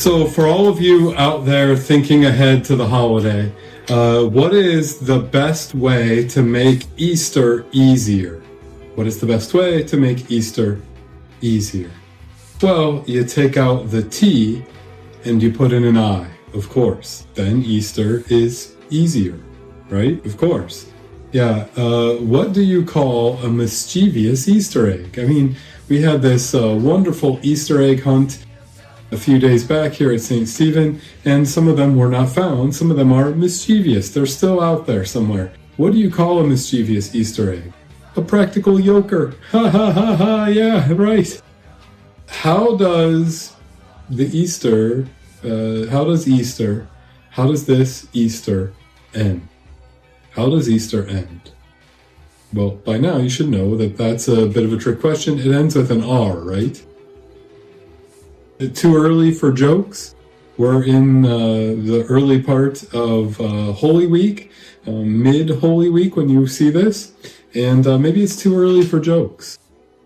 So for all of you out there thinking ahead to the holiday, what is the best way to make Easter easier? What is the best way to make Easter easier? Well, you take out the T and you put in an I, of course. Then Easter is easier, right? Of course. Yeah, what do you call a mischievous Easter egg? I mean, we had this wonderful Easter egg hunt a few days back here at St. Stephen, and some of them were not found. Some of them are mischievous. They're still out there somewhere. What do you call a mischievous Easter egg? A practical yoker. Ha ha ha ha, yeah, right. How does this Easter end? How does Easter end? How does Easter end? Well, by now you should know that that's a bit of a trick question. It ends with an R, right? Too early for jokes? We're in the early part of Holy Week, mid-Holy Week when you see this, and maybe it's too early for jokes.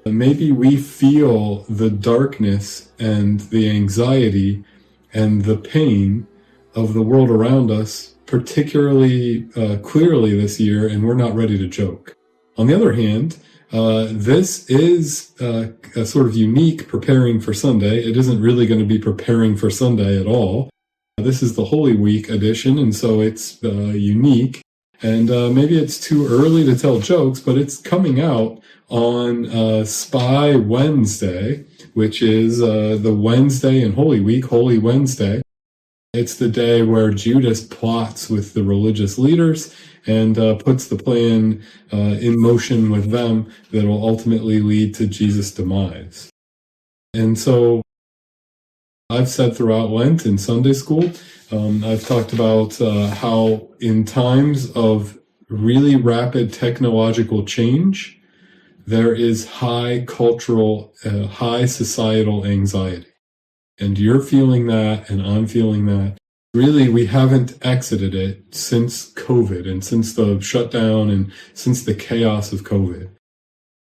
Maybe we feel the darkness and the anxiety and the pain of the world around us particularly clearly this year, and we're not ready to joke. On the other hand, this is a sort of unique preparing for Sunday. It isn't really going to be preparing for Sunday at all. This is the Holy Week edition, and so it's unique. And maybe it's too early to tell jokes, but it's coming out on Spy Wednesday, which is the Wednesday in Holy Week, Holy Wednesday. It's the day where Judas plots with the religious leaders and puts the plan in motion with them that will ultimately lead to Jesus' demise. And so I've said throughout Lent in Sunday school, I've talked about how in times of really rapid technological change, there is high cultural, high societal anxiety. And you're feeling that, and I'm feeling that. Really, we haven't exited it since COVID and since the shutdown and since the chaos of COVID.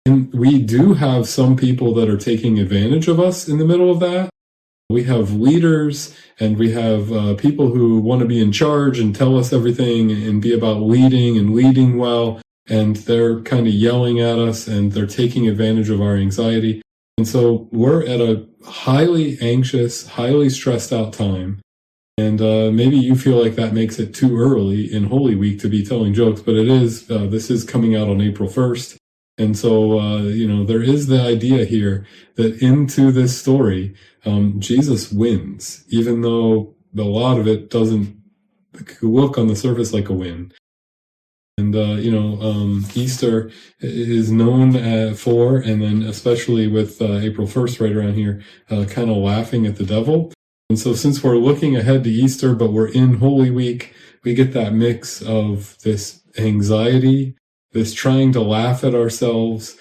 And we do have some people that are taking advantage of us in the middle of that. We have leaders and we have people who want to be in charge and tell us everything and be about leading and leading well. And they're kind of yelling at us and they're taking advantage of our anxiety. And so we're at a highly anxious, highly stressed out time. And maybe you feel like that makes it too early in Holy Week to be telling jokes, but it is. This is coming out on April 1st. And so, there is the idea here that into this story, Jesus wins, even though a lot of it doesn't look on the surface like a win. And, Easter is known for, and then especially with April 1st right around here, kind of laughing at the devil. And so since we're looking ahead to Easter, but we're in Holy Week, we get that mix of this anxiety, this trying to laugh at ourselves,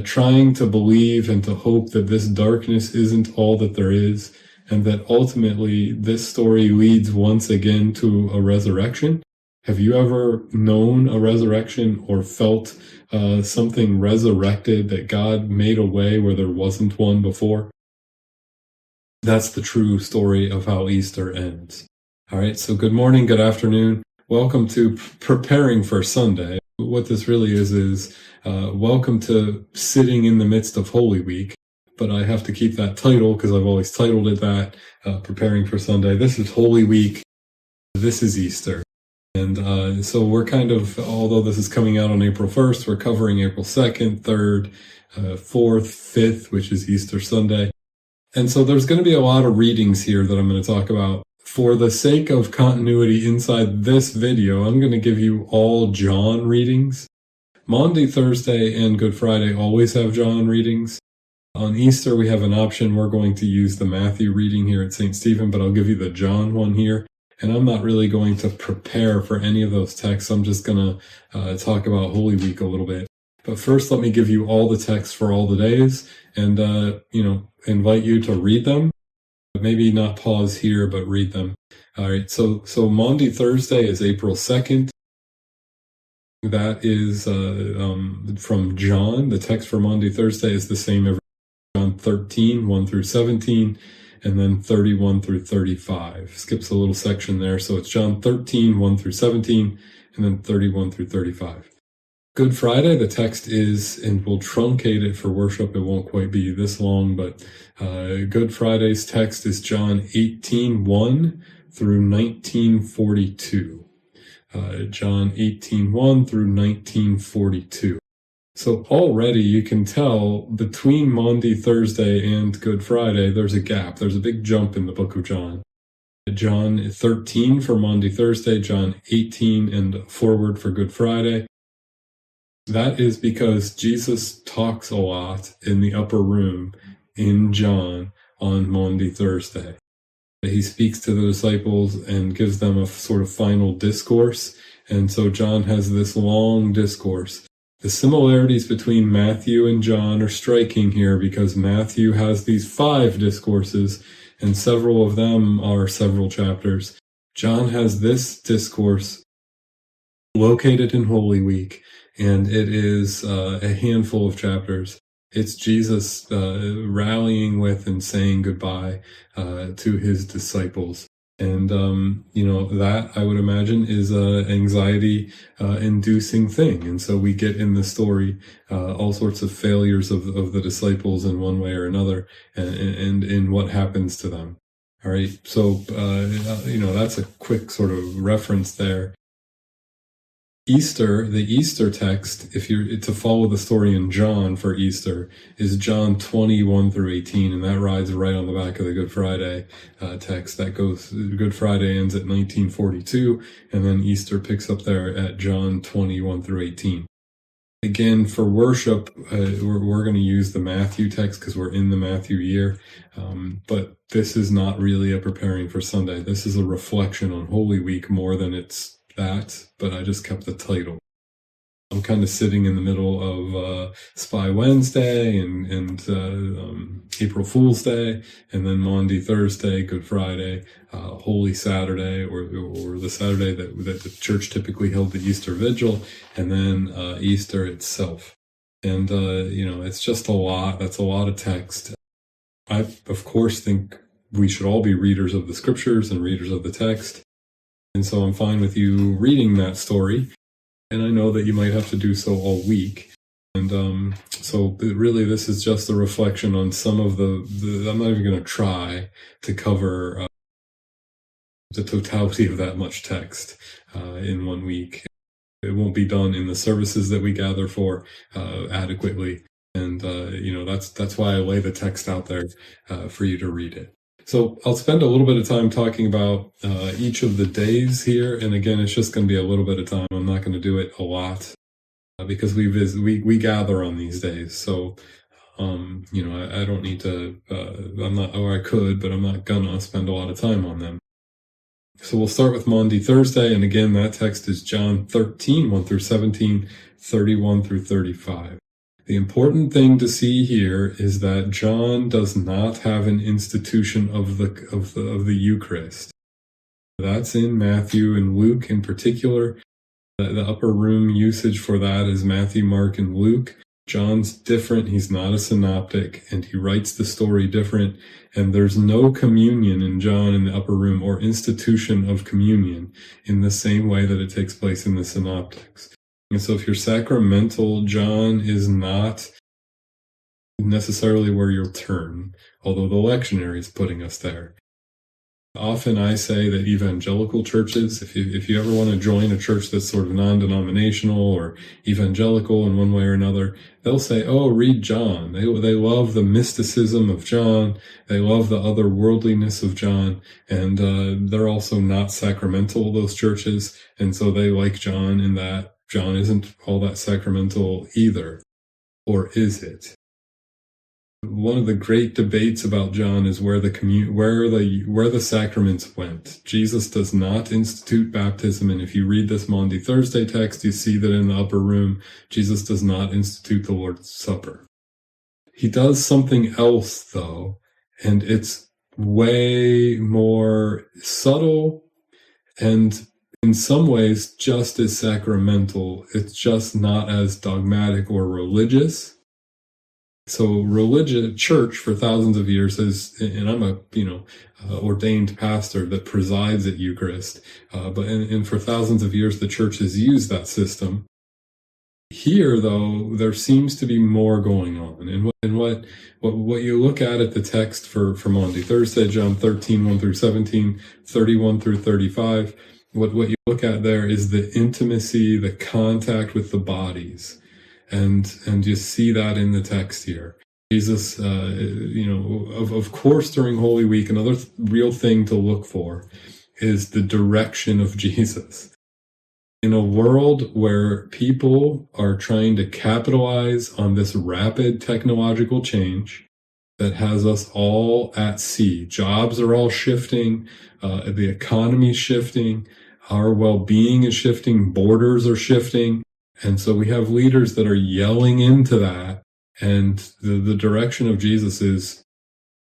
trying to believe and to hope that this darkness isn't all that there is, and that ultimately this story leads once again to a resurrection. Have you ever known a resurrection or felt something resurrected, that God made a way where there wasn't one before? That's the true story of how Easter ends. All right, so good morning, good afternoon. Welcome to Preparing for Sunday. What this really is welcome to sitting in the midst of Holy Week. But I have to keep that title because I've always titled it that, Preparing for Sunday. This is Holy Week. This is Easter. And so we're kind of, although this is coming out on April 1st, we're covering April 2nd, 3rd, 4th, 5th, which is Easter Sunday. And so there's going to be a lot of readings here that I'm going to talk about. For the sake of continuity inside this video, I'm going to give you all John readings. Maundy, Thursday, and Good Friday always have John readings. On Easter, we have an option. We're going to use the Matthew reading here at St. Stephen, but I'll give you the John one here. And I'm not really going to prepare for any of those texts. I'm just going to talk about Holy Week a little bit. But first, let me give you all the texts for all the days and, invite you to read them. Maybe not pause here, but read them. All right. So Maundy, Thursday is April 2nd. That is from John. The text for Maundy, Thursday is the same every John 13, 1 through 17. and then 31 through 35. Skips a little section there, so it's John 13, 1 through 17, and then 31 through 35. Good Friday, the text is, and we'll truncate it for worship, it won't quite be this long, but Good Friday's text is John 18, 1 through 1942. John 18, 1 through 1942. So already you can tell between Maundy Thursday and Good Friday, there's a gap. There's a big jump in the book of John. John 13 for Maundy Thursday, John 18 and forward for Good Friday. That is because Jesus talks a lot in the upper room in John on Maundy Thursday. He speaks to the disciples and gives them a sort of final discourse. And so John has this long discourse. The similarities between Matthew and John are striking here because Matthew has these 5 discourses and several of them are several chapters. John has this discourse located in Holy Week, and it is a handful of chapters. It's Jesus rallying with and saying goodbye to his disciples. And, that I would imagine is a anxiety inducing thing. And so we get in the story all sorts of failures of the disciples in one way or another and in what happens to them. All right. So, that's a quick sort of reference there. The Easter text, if you're to follow the story in John for Easter, is John 21 through 18, and that rides right on the back of the Good Friday text. That goes, Good Friday ends at 1942, and then Easter picks up there at John 21 through 18. Again, for worship, we're going to use the Matthew text because we're in the Matthew year, but this is not really a preparing for Sunday. This is a reflection on Holy Week more than it's that, but I just kept the title. I'm kind of sitting in the middle of Spy Wednesday and April Fool's Day, and then Maundy Thursday, Good Friday, Holy Saturday, or the Saturday that the church typically held the Easter Vigil, and then Easter itself. And, it's just a lot. That's a lot of text. I, of course, think we should all be readers of the scriptures and readers of the text. And so I'm fine with you reading that story. And I know that you might have to do so all week. And so really this is just a reflection on some of the I'm not even going to try to cover the totality of that much text in 1 week. It won't be done in the services that we gather for adequately. And, that's why I lay the text out there for you to read it. So I'll spend a little bit of time talking about each of the days here. And again, it's just going to be a little bit of time. I'm not going to do it a lot because we gather on these days. So, I don't need to, I could, but I'm not gonna spend a lot of time on them. So we'll start with Maundy Thursday. And again, that text is John 13, 1 through 17, 31 through 35. The important thing to see here is that John does not have an institution of the Eucharist. That's in Matthew and Luke in particular. The upper room usage for that is Matthew, Mark, and Luke. John's different. He's not a synoptic, and he writes the story different. And there's no communion in John in the upper room or institution of communion in the same way that it takes place in the synoptics. And so if you're sacramental, John is not necessarily where you'll turn, although the lectionary is putting us there. Often I say that evangelical churches, if you ever want to join a church that's sort of non-denominational or evangelical in one way or another, they'll say, oh, read John. They love the mysticism of John. They love the otherworldliness of John. And they're also not sacramental, those churches. And so they like John in that John isn't all that sacramental either. Or is it? One of the great debates about John is where the sacraments went. Jesus does not institute baptism, and if you read this Maundy Thursday text, you see that in the upper room, Jesus does not institute the Lord's Supper. He does something else, though, and it's way more subtle and in some ways just as sacramental. It's just not as dogmatic or religious. So religion, church for thousands of years has, and I'm a, ordained pastor that presides at Eucharist, and for thousands of years, the church has used that system. Here, though, there seems to be more going on. And what you look at the text for Maundy Thursday, John 13, 1 through 17, 31 through 35, what you look at there is the intimacy, the contact with the bodies. And you see that in the text here. Jesus, of course, during Holy Week, another real thing to look for is the direction of Jesus. In a world where people are trying to capitalize on this rapid technological change that has us all at sea, jobs are all shifting, the economy's shifting, our well-being is shifting, borders are shifting. And so we have leaders that are yelling into that, and the direction of Jesus is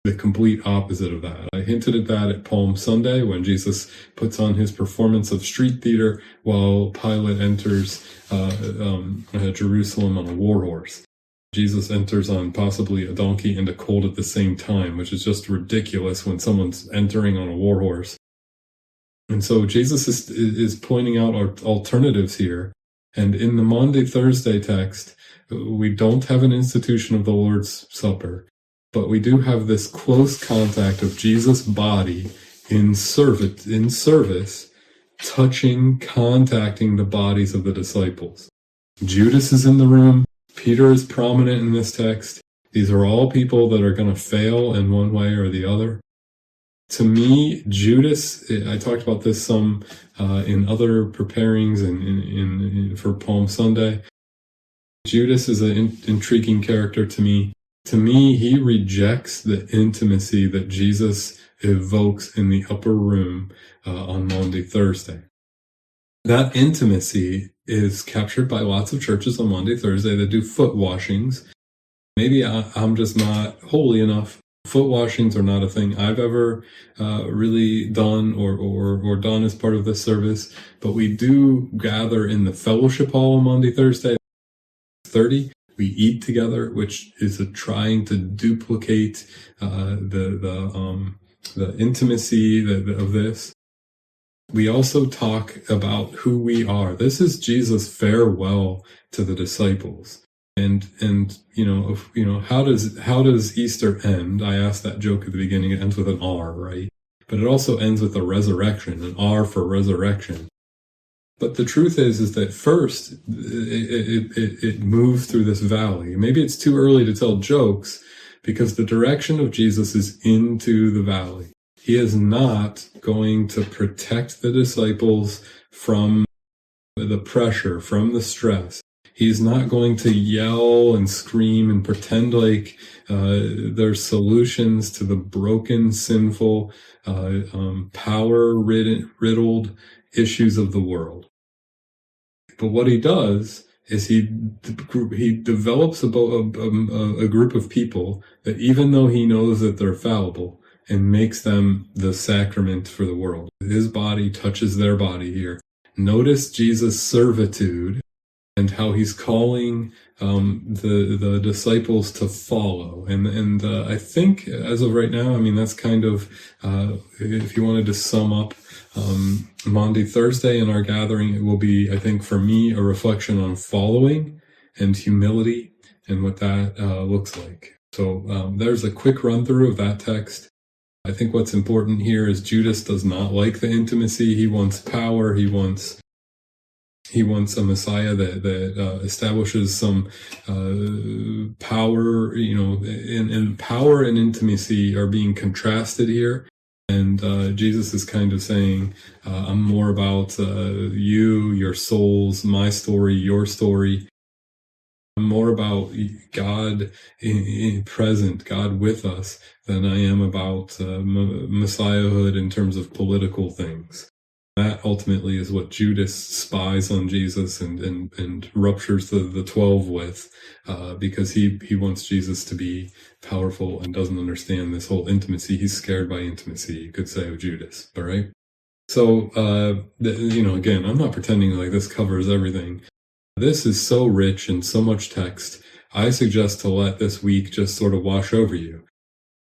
the complete opposite of that. I hinted at that at Palm Sunday when Jesus puts on his performance of street theater while Pilate enters Jerusalem on a war horse. Jesus enters on possibly a donkey and a colt at the same time, which is just ridiculous when someone's entering on a war horse. And so Jesus is pointing out our alternatives here. And in the Maundy Thursday text, we don't have an institution of the Lord's Supper, but we do have this close contact of Jesus' body in service, contacting the bodies of the disciples. Judas is in the room. Peter is prominent in this text. These are all people that are going to fail in one way or the other. To me, Judas, I talked about this some in other preparings and for Palm Sunday. Judas is an intriguing character to me. To me, he rejects the intimacy that Jesus evokes in the upper room on Maundy Thursday. That intimacy is captured by lots of churches on Maundy Thursday that do foot washings. Maybe I'm just not holy enough. Foot washings are not a thing I've ever really done or done as part of this service, but we do gather in the fellowship hall on Maundy Thursday, 30. We eat together, which is trying to duplicate the intimacy of this. We also talk about who we are. This is Jesus' farewell to the disciples. And how does Easter end? I asked that joke at the beginning. It ends with an R, right? But it also ends with a resurrection, an R for resurrection. But the truth is that first it moves through this valley. Maybe it's too early to tell jokes because the direction of Jesus is into the valley. He is not going to protect the disciples from the pressure, from the stress. He's not going to yell and scream and pretend like there's solutions to the broken, sinful, power-riddled issues of the world. But what he does is he develops a group of people that even though he knows that they're fallible, and makes them the sacrament for the world. His body touches their body here. Notice Jesus' servitude and how he's calling the disciples to follow. And I think as of right now, that's kind of, if you wanted to sum up Maundy Thursday in our gathering, it will be, I think for me, a reflection on following and humility and what that looks like. So there's a quick run through of that text. I think what's important here is Judas does not like the intimacy. He wants power. He wants a Messiah that establishes some power, and power and intimacy are being contrasted here. And Jesus is kind of saying, I'm more about you, your souls, my story, your story. I'm more about God present, God with us, than I am about messiahhood in terms of political things. That ultimately is what Judas spies on Jesus and ruptures the 12 with, because he wants Jesus to be powerful and doesn't understand this whole intimacy. He's scared by intimacy, you could say, of Judas. All right. So, again, I'm not pretending like this covers everything. This is so rich and so much text. I suggest to let this week just sort of wash over you.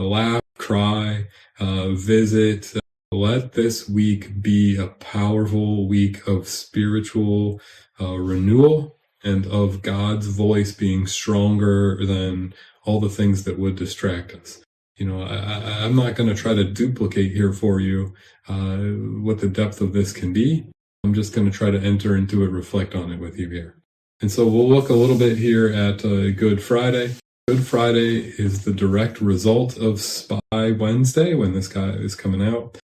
Laugh, cry, visit. Let this week be a powerful week of spiritual renewal and of God's voice being stronger than all the things that would distract us. I'm not going to try to duplicate here for you what the depth of this can be. I'm just going to try to enter into it, reflect on it with you here. And so we'll look a little bit here at Good Friday. Good Friday is the direct result of Spy Wednesday, when this guy is coming out.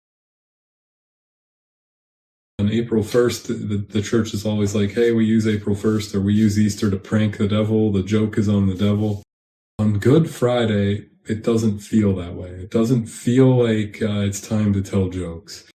On April 1st, the church is always like, hey, we use April 1st, or we use Easter to prank the devil. The joke is on the devil. On Good Friday, it doesn't feel that way. It doesn't feel like it's time to tell jokes.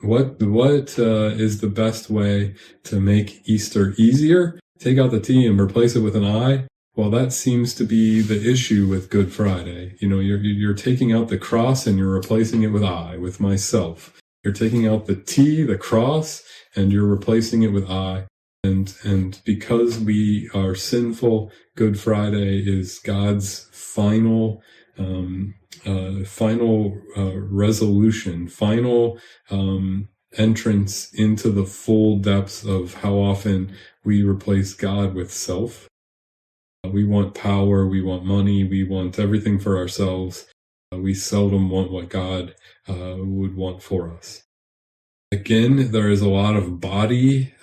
What is the best way to make Easter easier? Take out the T and replace it with an I. Well, that seems to be the issue with Good Friday. You're taking out the cross and you're replacing it with I, with myself. You're taking out the T, the cross, and you're replacing it with I. And because we are sinful, Good Friday is God's final resolution, final entrance into the full depths of how often we replace God with self. We want power, we want money, we want everything for ourselves. We seldom want what God would want for us. Again, there is a lot of body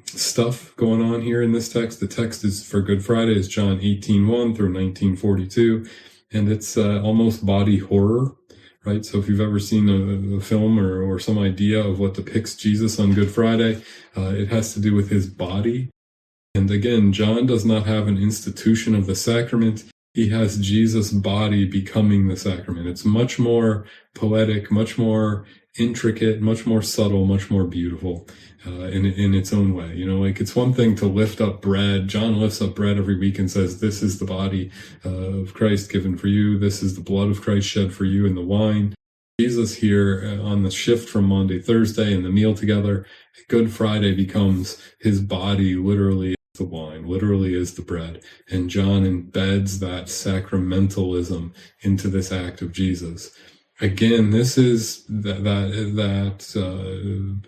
stuff going on here in this text. The text is for Good Friday is John 18:1 through 19:42, and it's almost body horror, right? So if you've ever seen a film or some idea of what depicts Jesus on Good Friday, it has to do with his body. And again, John does not have an institution of the sacrament. He has Jesus' body becoming the sacrament. It's much more poetic, much more intricate, much more subtle, much more beautiful in its own way. It's one thing to lift up bread. John lifts up bread every week and says, this is the body of Christ given for you. This is the blood of Christ shed for you in the wine. Jesus here on the shift from Monday, Thursday, and the meal together, Good Friday becomes his body literally the wine, literally is the bread. And John embeds that sacramentalism into this act of Jesus. Again, this is that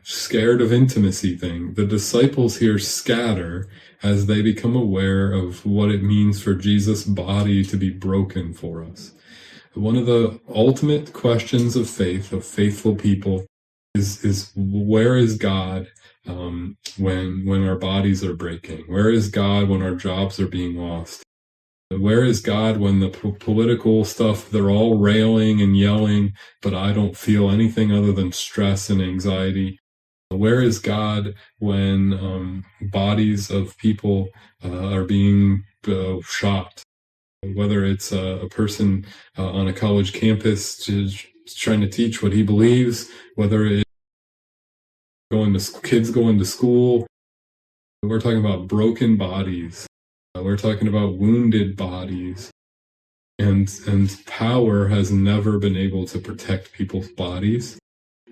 scared of intimacy thing. The disciples here scatter as they become aware of what it means for Jesus' body to be broken for us. One of the ultimate questions of faith, of faithful people, is where is God when our bodies are breaking? Where is God when our jobs are being lost? Where is God when the political stuff, they're all railing and yelling, but I don't feel anything other than stress and anxiety? Where is God when bodies of people are being shot? Whether it's a person on a college campus trying to teach what he believes, whether it's kids going to school. We're talking about broken bodies. We're talking about wounded bodies. And power has never been able to protect people's bodies.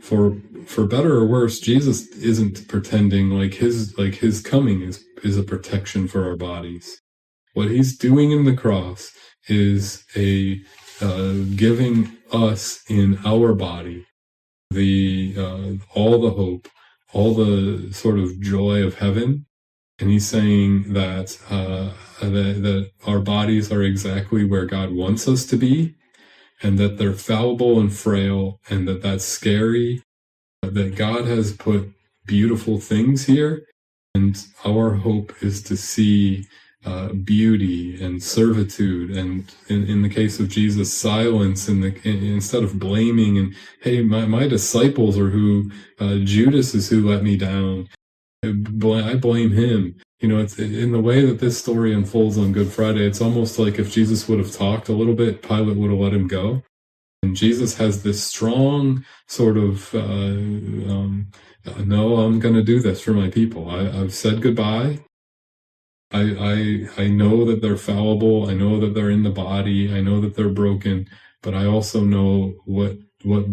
For better or worse, Jesus isn't pretending like his coming is a protection for our bodies. What he's doing in the cross is giving us in our body all the hope, all the sort of joy of heaven. And he's saying that that our bodies are exactly where God wants us to be, and that they're fallible and frail, and that that's scary, that God has put beautiful things here, and our hope is to see beauty and servitude, and in the case of Jesus, silence, instead of blaming and, hey, my disciples are who, Judas is who let me down. I blame him. It's in the way that this story unfolds on Good Friday. It's almost like if Jesus would have talked a little bit, Pilate would have let him go. And Jesus has this strong sort of, no, I'm going to do this for my people. I've said goodbye. I know that they're fallible. I know that they're in the body. I know that they're broken, but I also know what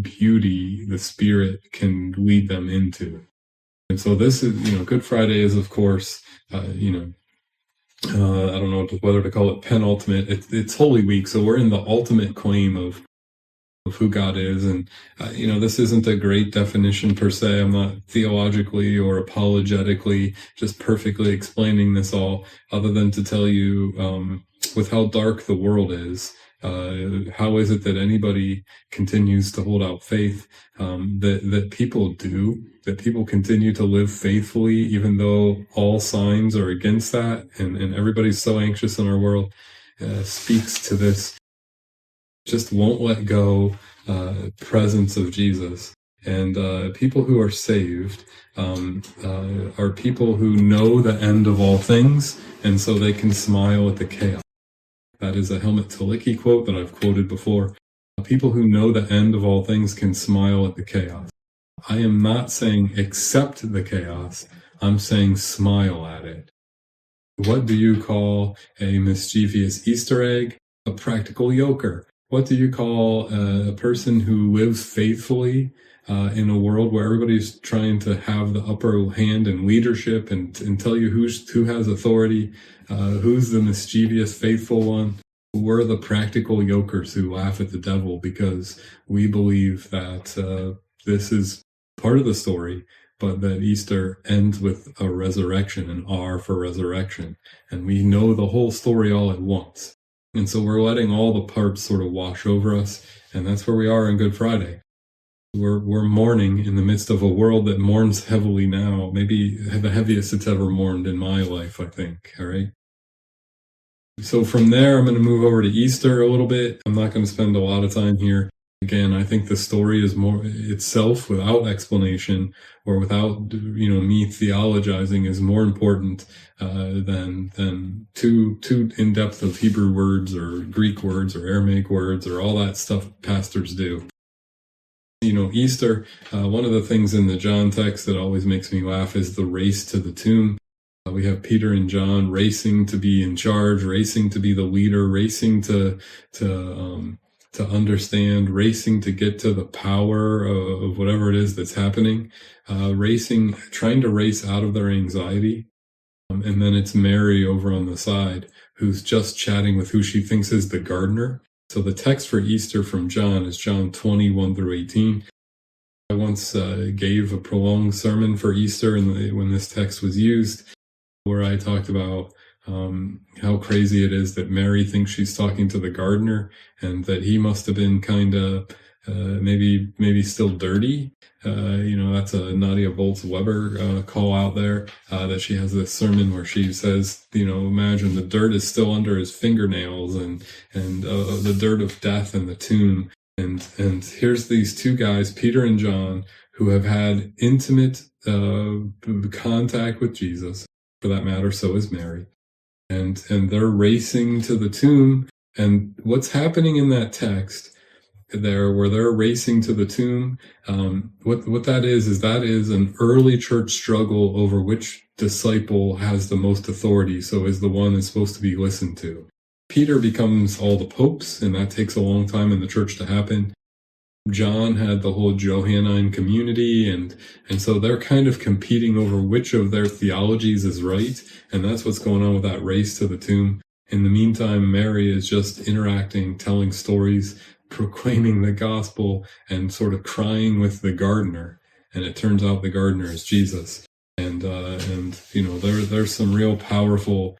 beauty the Spirit can lead them into. And so this is, Good Friday is, of course, I don't know know whether to call it penultimate. It's Holy Week, so we're in the ultimate claim of who God is. And, this isn't a great definition per se. I'm not theologically or apologetically just perfectly explaining this all, other than to tell you, with how dark the world is, how is it that anybody continues to hold out faith, that people continue to live faithfully, even though all signs are against that, and everybody's so anxious in our world, speaks to this just won't let go presence of Jesus. And people who are saved are people who know the end of all things, and so they can smile at the chaos. That is a Helmut Talicki quote that I've quoted before. People who know the end of all things can smile at the chaos. I am not saying accept the chaos. I'm saying smile at it. What do you call a mischievous Easter egg? A practical yoker. What do you call a person who lives faithfully in a world where everybody's trying to have the upper hand in leadership and tell you who has authority, who's the mischievous faithful one? We're the practical yokers who laugh at the devil because we believe that this is part of the story, but that Easter ends with a resurrection, an R for resurrection, and we know the whole story all at once. And so we're letting all the parts sort of wash over us, and that's where we are on Good Friday. We're mourning in the midst of a world that mourns heavily now, maybe the heaviest it's ever mourned in my life, I think, all right? So from there, I'm going to move over to Easter a little bit. I'm not going to spend a lot of time here. Again, I think the story is more itself without explanation or without, me theologizing is more important than too in-depth of Hebrew words or Greek words or Aramaic words or all that stuff pastors do. Easter, one of the things in the John text that always makes me laugh is the race to the tomb. We have Peter and John racing to be in charge, racing to be the leader, racing to understand, racing to get to the power of whatever it is that's happening, trying to race out of their anxiety. And then it's Mary over on the side who's just chatting with who she thinks is the gardener. So the text for Easter from John is John 20:1-18. I once gave a prolonged sermon for Easter when this text was used, where I talked about how crazy it is that Mary thinks she's talking to the gardener and that he must have been kind of maybe still dirty. That's a Nadia Volz-Weber call out there, that she has this sermon where she says, imagine the dirt is still under his fingernails and the dirt of death and the tomb. And here's these two guys, Peter and John, who have had intimate contact with Jesus. For that matter, so is Mary. And they're racing to the tomb. And what's happening in that text there, where they're racing to the tomb, what that is an early church struggle over which disciple has the most authority, so is the one that's supposed to be listened to. Peter becomes all the popes, and that takes a long time in the church to happen. John had the whole Johannine community, and so they're kind of competing over which of their theologies is right, and that's what's going on with that race to the tomb. In the meantime, Mary is just interacting, telling stories, proclaiming the gospel, and sort of crying with the gardener, and it turns out the gardener is Jesus. And there's some real powerful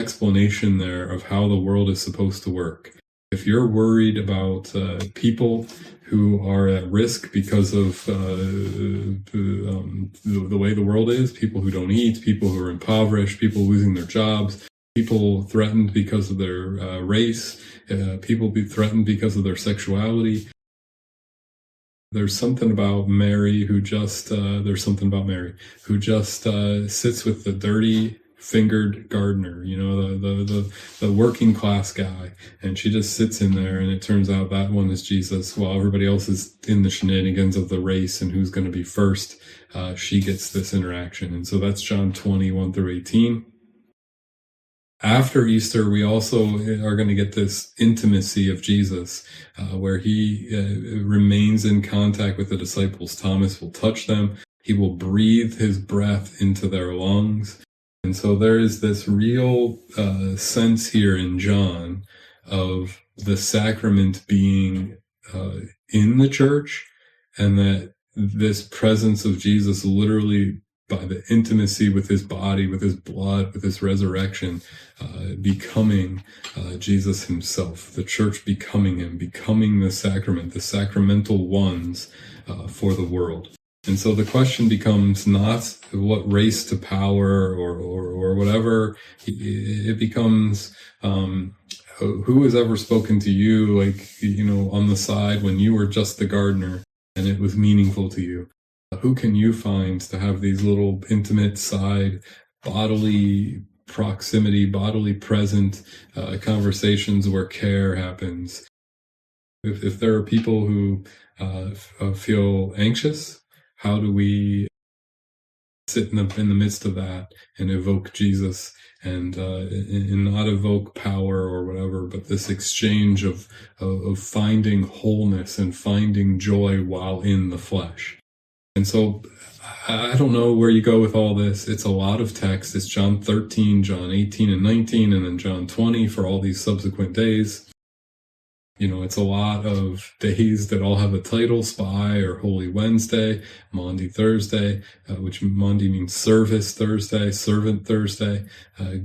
explanation there of how the world is supposed to work. If you're worried about people who are at risk because of the way the world is, people who don't eat, people who are impoverished, people losing their jobs, people threatened because of their race, people be threatened because of their sexuality, there's something about Mary who just sits with the dirty fingered gardener, the working class guy, and she just sits in there, and it turns out that one is Jesus while everybody else is in the shenanigans of the race and who's going to be first. She gets this interaction, and so that's John 20:1-18. After Easter, we also are going to get this intimacy of Jesus, where he remains in contact with the disciples. Thomas will touch them. He will breathe his breath into their lungs. And so there is this real sense here in John of the sacrament being in the church, and that this presence of Jesus literally by the intimacy with his body, with his blood, with his resurrection, becoming Jesus himself, the church becoming him, becoming the sacrament, the sacramental ones for the world. And so the question becomes not what race to power or whatever. It becomes, who has ever spoken to you, like, on the side when you were just the gardener and it was meaningful to you? Who can you find to have these little intimate side, bodily proximity, bodily present conversations where care happens? If there are people who feel anxious, how do we sit in the midst of that and evoke Jesus and not evoke power or whatever, but this exchange of finding wholeness and finding joy while in the flesh? And so I don't know where you go with all this. It's a lot of text. It's John 13, John 18 and 19, and then John 20 for all these subsequent days. It's a lot of days that all have a title: Spy or Holy Wednesday, Maundy Thursday, which Maundy means Service Thursday, Servant Thursday,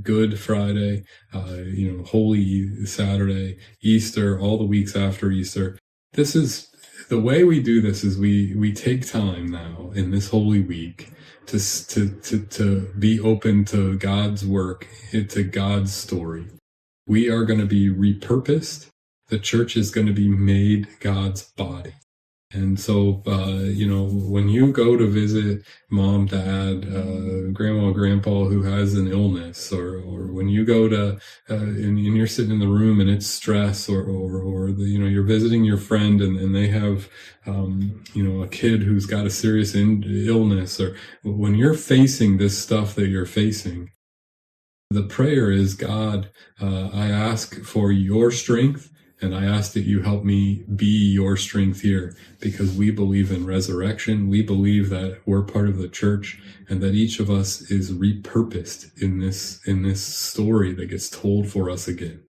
Good Friday, Holy Saturday, Easter, all the weeks after Easter. This is the way we do this. Is we take time now in this Holy Week to be open to God's work, to God's story. We are going to be repurposed. The church is going to be made God's body. And so, when you go to visit mom, dad, grandma, grandpa who has an illness, or when you go to, and you're sitting in the room and it's stress, or you're visiting your friend and they have, a kid who's got a serious illness, or when you're facing this stuff that you're facing, the prayer is, God, I ask for your strength. And I ask that you help me be your strength here, because we believe in resurrection. We believe that we're part of the church, and that each of us is repurposed in this story that gets told for us again.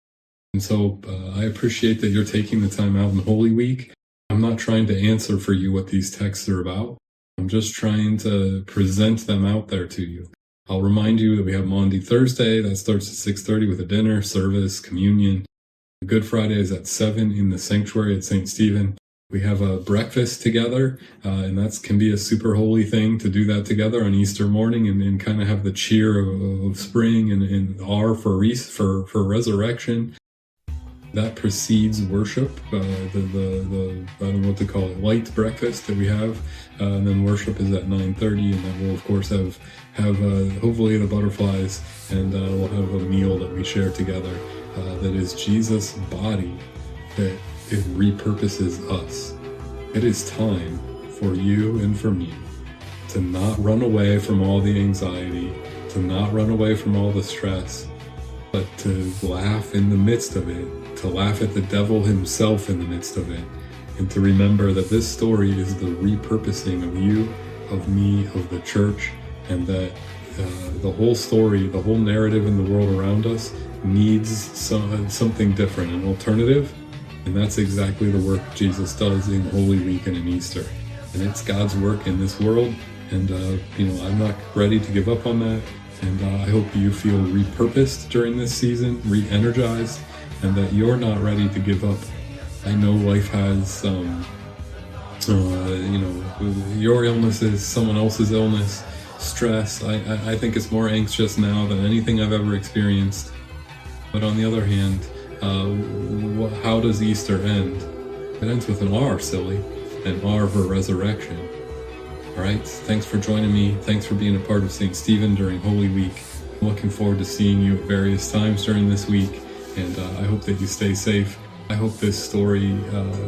And so I appreciate that you're taking the time out in Holy Week. I'm not trying to answer for you what these texts are about. I'm just trying to present them out there to you. I'll remind you that we have Maundy Thursday. That starts at 6:30 with a dinner, service, communion. Good Friday is at 7 in the sanctuary at St. Stephen. We have a breakfast together, and that can be a super holy thing to do that together on Easter morning and kind of have the cheer of spring and R for resurrection. That precedes worship, the I don't know what to call it, light breakfast that we have, and then worship is at 9:30, and then we'll of course have hopefully the butterflies, and we'll have a meal that we share together. That is Jesus' body, that it repurposes us. It is time for you and for me to not run away from all the anxiety, to not run away from all the stress, but to laugh in the midst of it, to laugh at the devil himself in the midst of it, and to remember that this story is the repurposing of you, of me, of the church, and that the whole story, the whole narrative in the world around us needs something different, an alternative, and that's exactly the work Jesus does in Holy Week and in Easter. And it's God's work in this world, and I'm not ready to give up on that, and I hope you feel repurposed during this season, re-energized, and that you're not ready to give up. I know life has your illness is someone else's illness, stress. I think it's more anxious now than anything I've ever experienced. But on the other hand, how does Easter end? It ends with an R, silly. An R for resurrection. All right, thanks for joining me. Thanks for being a part of St. Stephen during Holy Week. I'm looking forward to seeing you at various times during this week, and I hope that you stay safe. I hope this story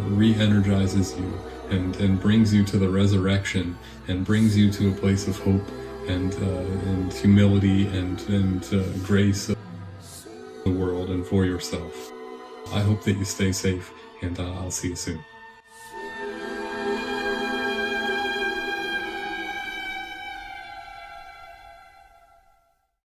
re-energizes you and brings you to the resurrection, and brings you to a place of hope and humility and grace of the world and for yourself. I hope that you stay safe, and I'll see you soon.